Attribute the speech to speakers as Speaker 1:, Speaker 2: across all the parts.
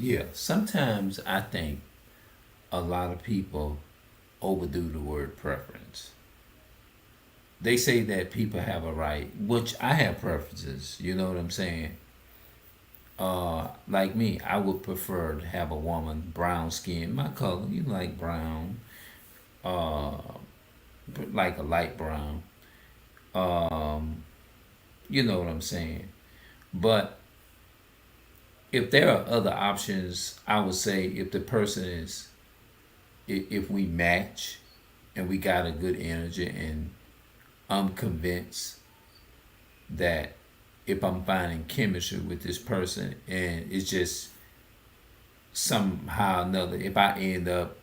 Speaker 1: Yeah, sometimes I think a lot of people overdo the word preference. They say that people have a right, which I have preferences, you know what I'm saying? Like me, I would prefer to have a woman brown skin, my color, you like brown, uh, like a light brown. Um, you know what I'm saying? But if there are other options, I would say if the person is, if we match and we got a good energy, and I'm convinced that if I'm finding chemistry with this person and it's just somehow or another, if I end up,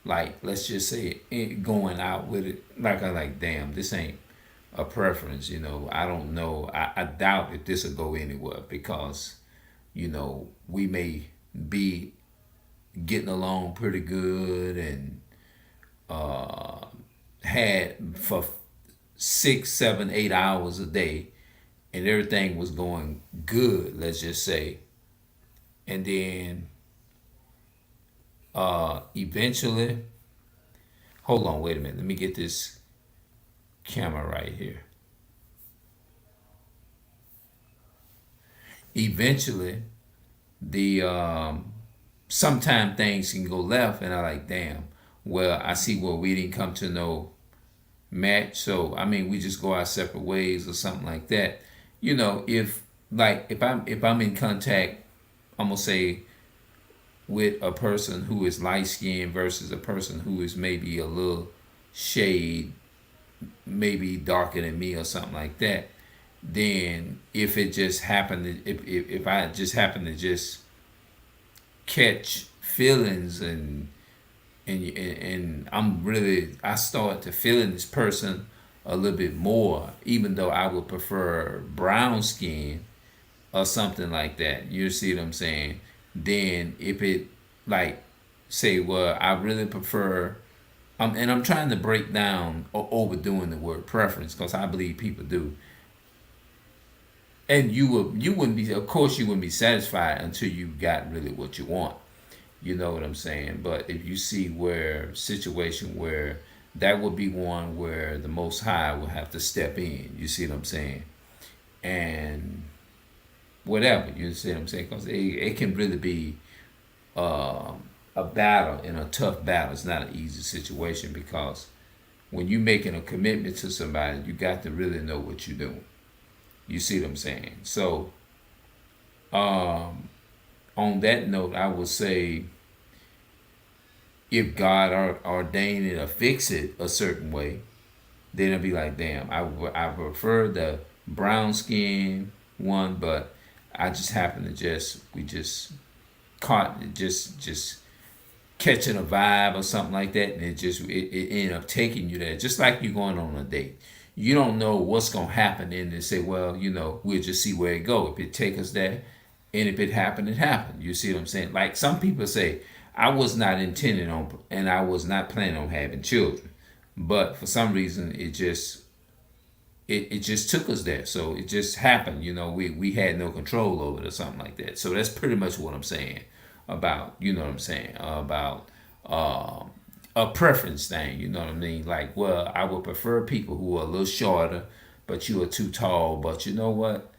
Speaker 1: like, let's just say going out with it, like I like, damn, this ain't a preference, I don't know. I doubt if this will go anywhere because, we may be getting along pretty good and had for 6, 7, 8 hours a day and everything was going good, let's just say. And then eventually, hold on, wait a minute, let me get this camera right here. Eventually, the sometime things can go left, and I like, damn. Well, I see where we didn't come to no match, so I mean, we just go our separate ways or something like that. If like if I'm in contact, I'm gonna say with a person who is light skinned versus a person who is maybe a little shade, maybe darker than me or something like that, then if it just happened, if I just happen to just catch feelings and I start to feeling this person a little bit more, even though I would prefer brown skin or something like that. You see what I'm saying? Then if it, like, say, well, I really prefer, and I'm trying to break down overdoing the word preference because I believe people do. And you wouldn't be, of course you wouldn't be satisfied until you got really what you want. You know what I'm saying? But if you see where situation where that would be one where the Most High will have to step in. You see what I'm saying? And whatever, you see what I'm saying? Because it can really be a battle, and a tough battle. It's not an easy situation because when you're making a commitment to somebody, you got to really know what you're doing. You see what I'm saying? So, on that note, I would say if God ordained it or fix it a certain way, then I'd be like, damn, I prefer the brown skin one, but I just happen to we just caught just catching a vibe or something like that, and it ended up taking you there, just like you going on a date. You don't know what's gonna happen, and they say, well, we'll just see where it go. If it take us there, and if it happened, it happened. You see what I'm saying? Like some people say, I was not intending on, and I was not planning on having children, but for some reason, it just took us there. So it just happened. We had no control over it or something like that. So that's pretty much what I'm saying about, what I'm saying about a preference thing. You know what I mean? Like, well, I would prefer people who are a little shorter, but you are too tall. But you know what?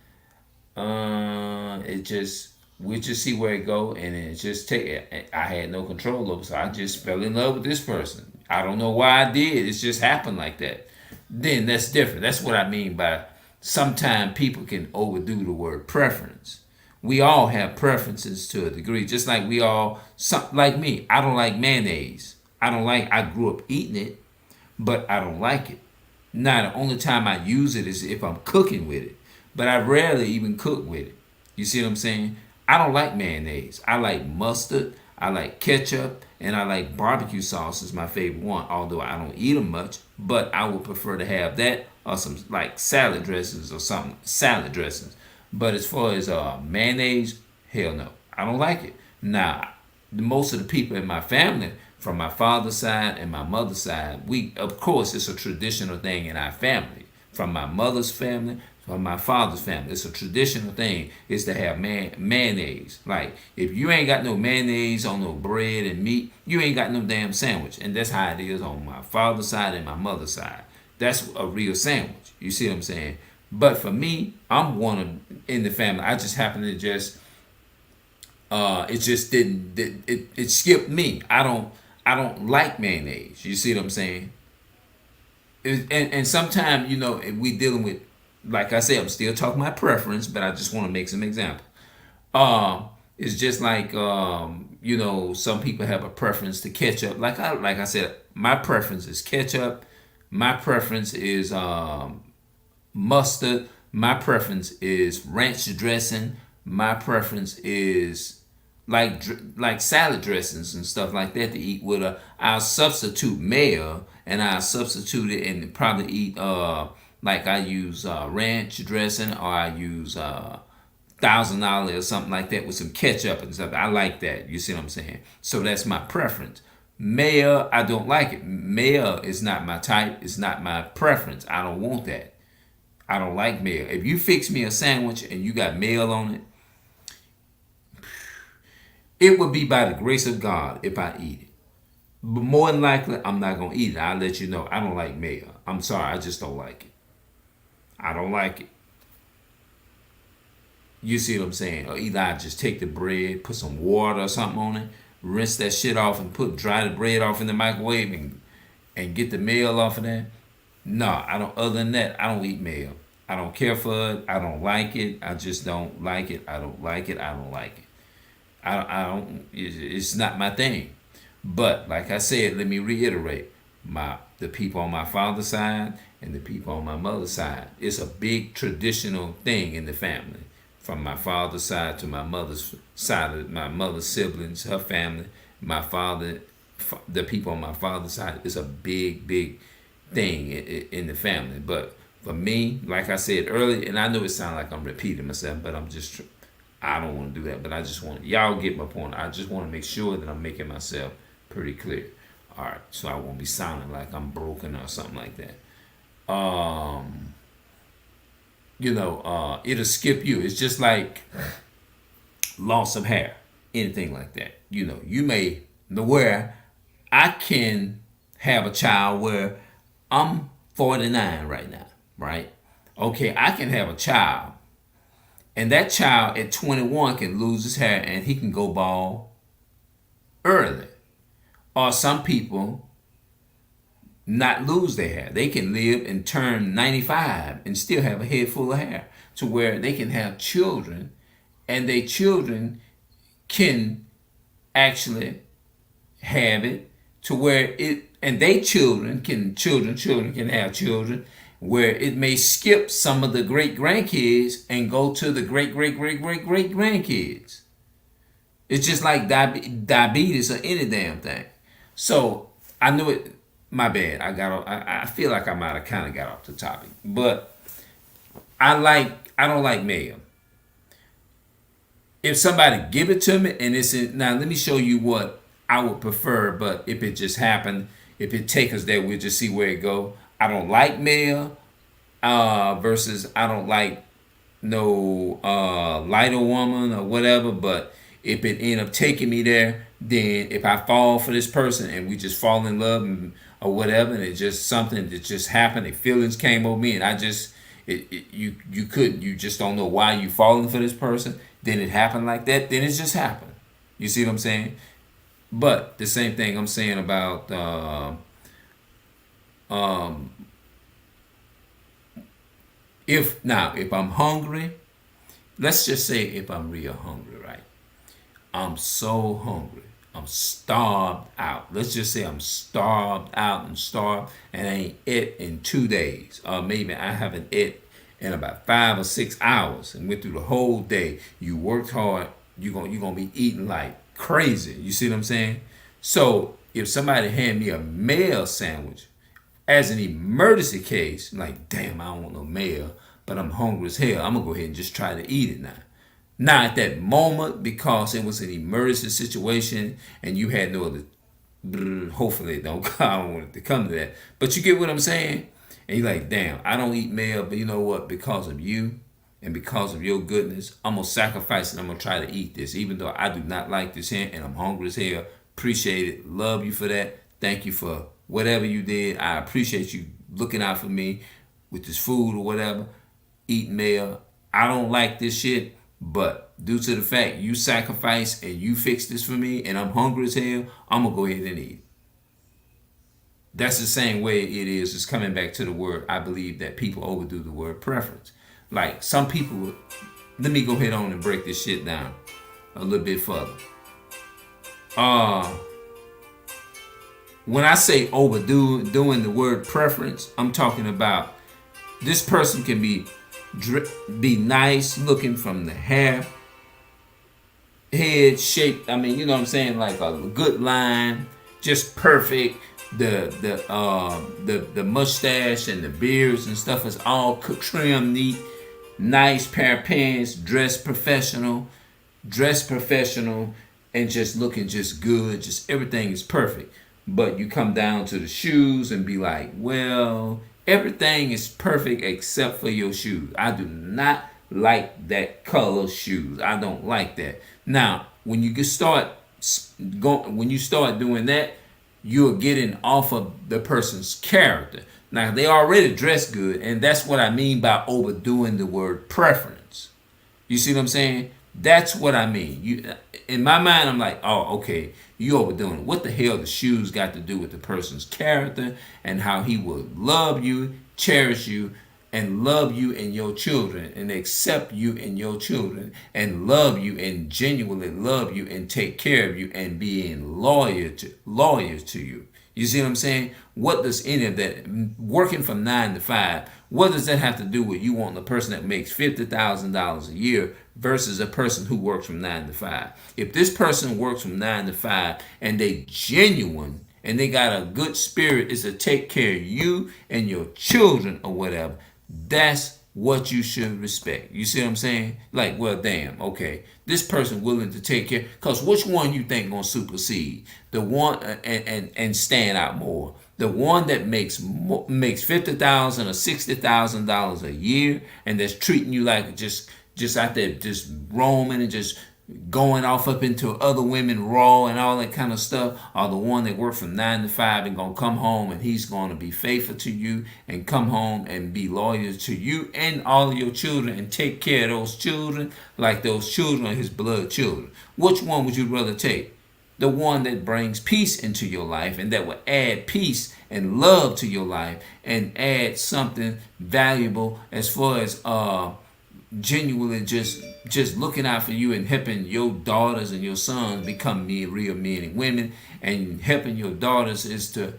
Speaker 1: It just we just see where it go, and it just take. I had no control over, so I just fell in love with this person. I don't know why I did. It just happened like that. Then that's different. That's what I mean by sometimes people can overdo the word preference. We all have preferences to a degree, just like like me. I don't like mayonnaise. I grew up eating it, but I don't like it. Now, the only time I use it is if I'm cooking with it, but I rarely even cook with it. You see what I'm saying? I don't like mayonnaise. I like mustard, I like ketchup, and I like barbecue sauce is my favorite one, although I don't eat them much, but I would prefer to have that or some like salad dressings or something, salad dressings. But as far as mayonnaise, hell no. I don't like it. Now, most of the people in my family, from my father's side and my mother's side, of course, it's a traditional thing in our family. From my mother's family, from my father's family. It's a traditional thing is to have mayonnaise. Like if you ain't got no mayonnaise on no bread and meat, you ain't got no damn sandwich. And that's how it is on my father's side and my mother's side. That's a real sandwich. You see what I'm saying? But for me, I'm one of in the family. I just happen to just it just didn't it skipped me. I don't like mayonnaise. You see what I'm saying? And sometimes if we dealing with, like I said, I'm still talking my preference, but I just want to make some examples. It's just like some people have a preference to ketchup. Like I said, my preference is ketchup. My preference is mustard. My preference is ranch dressing. My preference is like salad dressings and stuff like that to eat with a. I'll substitute mayo and I'll substitute it and probably eat like I use ranch dressing or I use $1,000 or something like that with some ketchup and stuff. I like that. You see what I'm saying? So that's my preference. Mayo, I don't like it. Mayo is not my type. It's not my preference. I don't want that. I don't like mayo. If you fix me a sandwich and you got mayo on it, it would be by the grace of God if I eat it. But more than likely, I'm not going to eat it. I'll let you know. I don't like mayo. I'm sorry. I just don't like it. I don't like it. You see what I'm saying? Or either I just take the bread, put some water or something on it, rinse that shit off and dry the bread off in the microwave and get the meal off of that. No, I don't. Other than that, I don't eat mayo. I don't care for it. I don't like it. I just don't like it. I don't like it. I don't like it. I don't. It's not my thing. But like I said, let me reiterate: the people on my father's side and the people on my mother's side. It's a big traditional thing in the family. From my father's side to my mother's side, my mother's siblings, her family, my father, the people on my father's side. It's a big, big thing in the family. But for me, like I said earlier, and I know it sounds like I'm repeating myself, but I don't want to do that. But I just want y'all get my point. I just want to make sure that I'm making myself pretty clear. All right, so I won't be sounding like I'm broken or something like that. It'll skip you. It's just like loss of hair, anything like that. You may know where I can have a child where I'm 49 right now, right? Okay, I can have a child, and that child at 21 can lose his hair and he can go bald early. Or some people not lose their hair. They can live and turn 95 and still have a head full of hair to where they can have children and their children can actually have it to where and they children can have children where it may skip some of the great grandkids and go to the great grandkids. It's just like diabetes or any damn thing. So I knew it. My bad. I feel like I might have kind of got off the topic, but I don't like mayo. If somebody give it to me and now let me show you what I would prefer. But if it just happened, if it take us there, we'll just see where it go. I don't like mayo versus I don't like no lighter woman or whatever. But if it end up taking me there, then if I fall for this person and we just fall in love or whatever, and it's just something that just happened, the feelings came over me, and I just you just don't know why you falling for this person. Then it happened like that. Then it just happened. You see what I'm saying? But the same thing I'm saying about if I'm hungry, let's just say if I'm real hungry, right? I'm so hungry. I'm starved out. Let's just say I'm starved out and I ain't ate in 2 days. Or maybe I haven't ate in about 5 or 6 hours and went through the whole day. You worked hard. You're gonna be eating like crazy. You see what I'm saying? So if somebody hand me a mayo sandwich as an emergency case, like damn, I don't want no mayo, but I'm hungry as hell. I'm gonna go ahead and just try to eat it now. Now at that moment, because it was an emergency situation and you had no other, hopefully I don't want it to come to that. But you get what I'm saying? And you're like, damn, I don't eat male, but you know what? Because of you and because of your goodness, I'm gonna sacrifice and I'm gonna try to eat this, even though I do not like this here and I'm hungry as hell. Appreciate it. Love you for that. Thank you for whatever you did. I appreciate you looking out for me with this food or whatever. Eat male. I don't like this shit, but due to the fact you sacrifice and you fix this for me and I'm hungry as hell, I'm gonna go ahead and eat. That's the same way it is. It's coming back to the word. I believe that people overdo the word preference. Like some people, let me go ahead on and break this shit down a little bit further. Uh, when I say overdo doing the word preference, I'm talking about this person can be nice looking from the hair, head shape. I mean, you know what I'm saying, like a good line, just perfect. The mustache and the beards and stuff is all trimmed neat, nice pair of pants, dressed professional, and just looking just good. Just everything is perfect. But you come down to the shoes and be like, well, everything is perfect except for your shoes. I do not like that color shoes. I don't like that. Now, when you start doing that, you're getting off of the person's character. Now, they already dress good, and that's what I mean by overdoing the word preference. You see what I'm saying? That's what I mean. In my mind, I'm like, oh, okay, you overdoing it. What the hell the shoes got to do with the person's character and how he will love you, cherish you, and love you and your children and accept you and your children and love you and genuinely love you and take care of you and being loyal to you. You see what I'm saying? What does any of that, working from 9 to 5, what does that have to do with you wanting a person that makes $50,000 a year versus a person who works from 9 to 5? If this person works from 9 to 5 and they genuine and they got a good spirit is to take care of you and your children or whatever, that's what you should respect. You see what I'm saying? Like, well, damn, okay, this person willing to take care. Because which one you think gonna supersede? The one and stand out more. The one that makes $50,000 or $60,000 a year and that's treating you like just out there just roaming and just going off up into other women raw and all that kind of stuff, or the one that worked from 9 to 5 and gonna come home and he's gonna be faithful to you and come home and be loyal to you and all of your children and take care of those children like those children are his blood children. Which one would you rather take? The one that brings peace into your life and that will add peace and love to your life and add something valuable as far as genuinely just looking out for you and helping your daughters and your sons become real men and women, and helping your daughters is to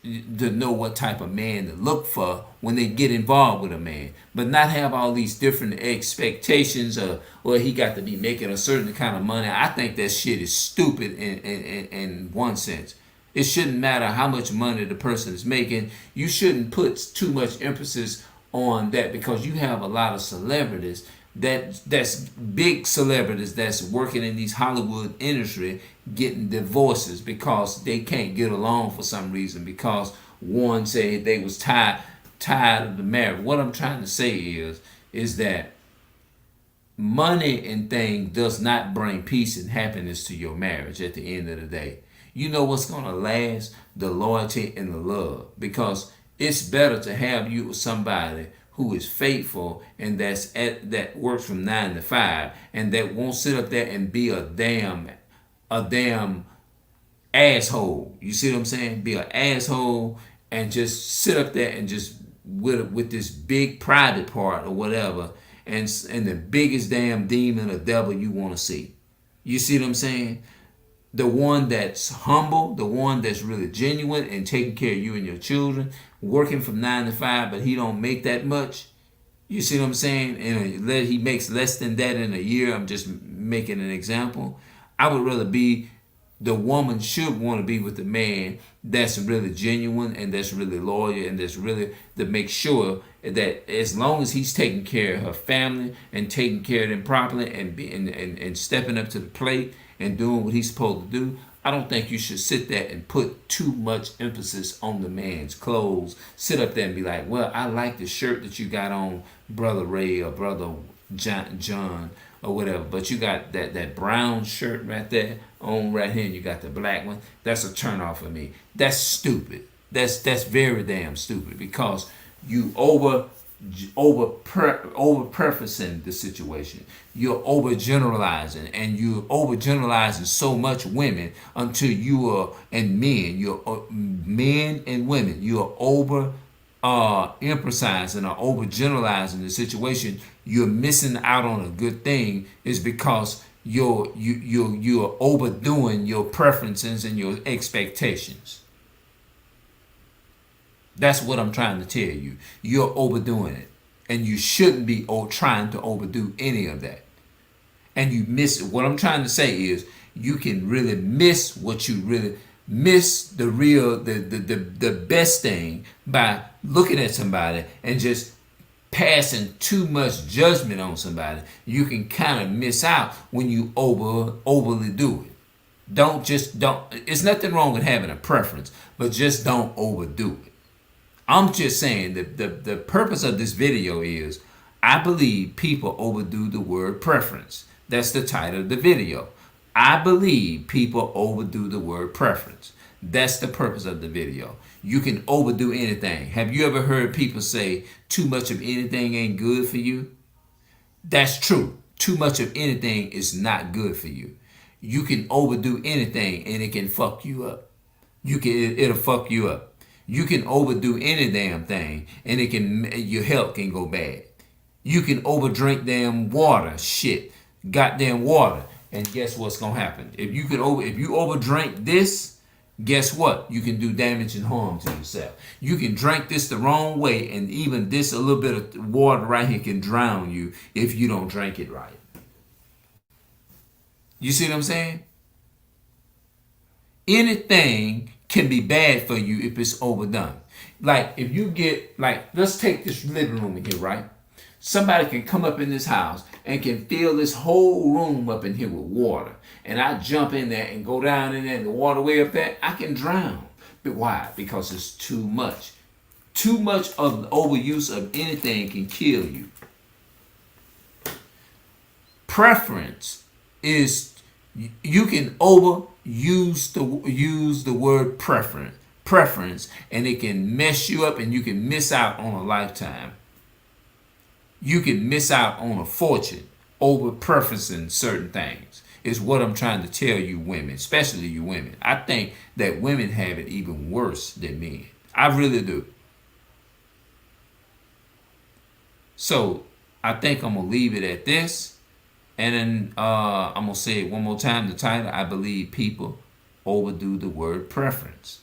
Speaker 1: know what type of man to look for when they get involved with a man, but not have all these different expectations of, well, he got to be making a certain kind of money. I think that shit is stupid in one sense. It shouldn't matter how much money the person is making. You shouldn't put too much emphasis on that, because you have a lot of celebrities that's big celebrities that's working in these Hollywood industry getting divorces because they can't get along for some reason, because one said they was tired of the marriage. What I'm trying to say is that money and things does not bring peace and happiness to your marriage at the end of the day. You know what's gonna last? The loyalty and the love, because it's better to have you with somebody who is faithful and that works from 9 to 5 and that won't sit up there and be a damn asshole. You see what I'm saying? Be an asshole and just sit up there and just with this big private part or whatever, and the biggest damn demon or devil you want to see. You see what I'm saying? The one that's humble, the one that's really genuine and taking care of you and your children, working from 9 to 5, but he don't make that much. You see what I'm saying? And he makes less than that in a year. I'm just making an example. I would rather be, the woman should want to be with the man that's really genuine and that's really loyal and that's really to make sure that as long as he's taking care of her family and taking care of them properly and stepping up to the plate and doing what he's supposed to do, I don't think you should sit there and put too much emphasis on the man's clothes. Sit up there and be like, well, I like the shirt that you got on, Brother Ray or Brother John or whatever. But you got that brown shirt right there on right here, and you got the black one. That's a turn off for me. That's stupid. That's very damn stupid because you over prefacing the situation. You're overgeneralizing, and you're overgeneralizing so much women until you are, and men, you're men and women, you're over emphasizing or overgeneralizing the situation. You're missing out on a good thing is because you're overdoing your preferences and your expectations. That's what I'm trying to tell you. You're overdoing it. And you shouldn't be trying to overdo any of that. And you miss it. What I'm trying to say is you can really miss what you really miss the best thing by looking at somebody and just passing too much judgment on somebody. You can kind of miss out when you overly do it. Don't it's nothing wrong with having a preference, but just don't overdo it. I'm just saying that the purpose of this video is I believe people overdo the word preference. That's the title of the video. I believe people overdo the word preference. That's the purpose of the video. You can overdo anything. Have you ever heard people say too much of anything ain't good for you? That's true. Too much of anything is not good for you. You can overdo anything and it can fuck you up. It'll fuck you up. You can overdo any damn thing and your health can go bad. You can overdrink damn water, goddamn water, and guess what's gonna happen? If you overdrink this, guess what? You can do damage and harm to yourself. You can drink this the wrong way, and even this a little bit of water right here can drown you if you don't drink it right. You see what I'm saying? Anything can be bad for you if it's overdone. Like if you get, let's take this living room in here, right? Somebody can come up in this house and can fill this whole room up in here with water. And I jump in there and go down in there and the water way up there, I can drown. But why? Because it's too much. Too much of the overuse of anything can kill you. Preference is you can use the word preference, and it can mess you up, and you can miss out on a lifetime. You can miss out on a fortune over preferencing certain things. Is what I'm trying to tell you women, especially you women. I think that women have it even worse than men. I really do. So I think I'm gonna leave it at this. And then I'm going to say it one more time, the title, I believe people overdo the word preference.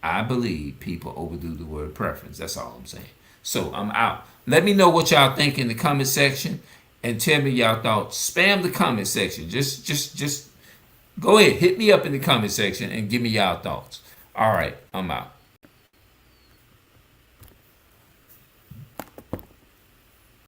Speaker 1: I believe people overdo the word preference. That's all I'm saying. So I'm out. Let me know what y'all think in the comment section and tell me y'all thoughts. Spam the comment section. Just go ahead. Hit me up in the comment section and give me y'all thoughts. All right, I'm out.